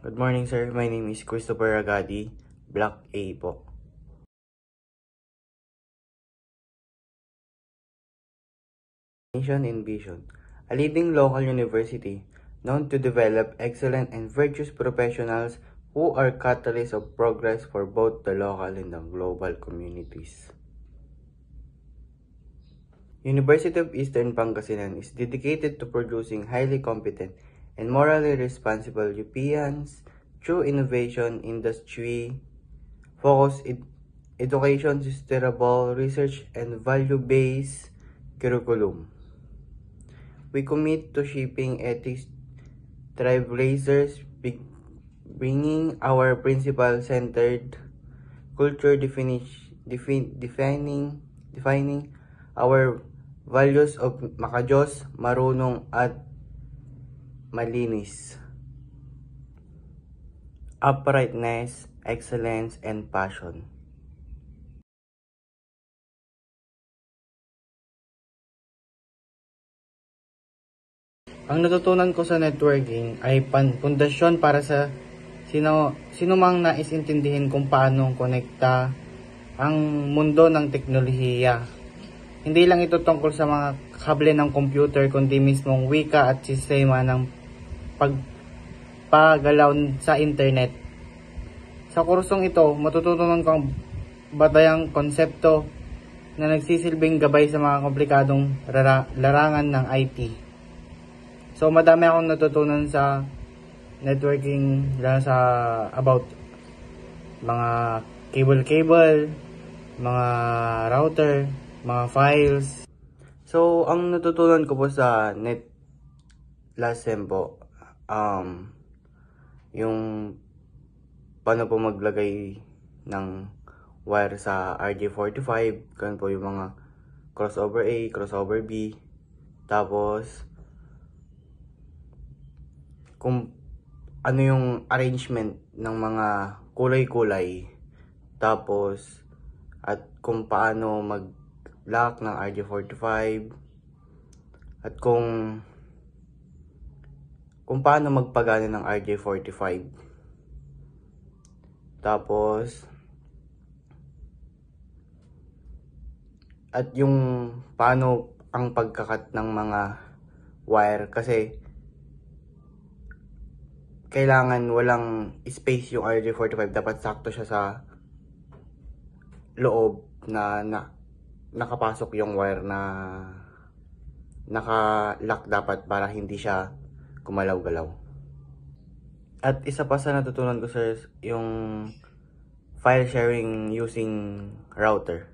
Good morning, sir. My name is Christopher Agadi, Block A po. Mission and vision. A leading local university known to develop excellent and virtuous professionals who are catalysts of progress for both the local and the global communities. University of Eastern Pangasinan is dedicated to producing highly competent and morally responsible Europeans through innovation, industry, focused education, sustainable research, and value-based curriculum. We commit to shaping ethics trailblazers, bringing our principle-centered culture, defining our values of makajos, marunong, at malinis, uprightness, excellence, and passion. Ang natutunan ko sa networking ay pundasyon para sa sino mang nais intindihin kung paano konekta ang mundo ng teknolohiya. Hindi lang ito tungkol sa mga kable ng computer, kundi mismong wika at sistema ng pagpagalaw sa internet. Sa kursong ito, matututunan ko ang batayang konsepto na nagsisilbing gabay sa mga komplikadong larangan ng IT. So madami akong natutunan sa networking about mga cable, mga router, mga files. So ang natutunan ko po sa last sem po, yung paano po maglagay ng wire sa RJ45, ganun po yung mga crossover A, crossover B, tapos kung ano yung arrangement ng mga kulay-kulay, tapos at kung paano mag-lock ng RJ45, at kung paano magpagana ng RJ45, tapos at yung paano ang pagkakat ng mga wire, kasi kailangan walang space yung RJ45, dapat sakto siya sa loob na nakapasok yung wire na naka-lock dapat para hindi siya gumalaw-galaw. At isa pa sa natutunan ko, sir, yung file sharing using router.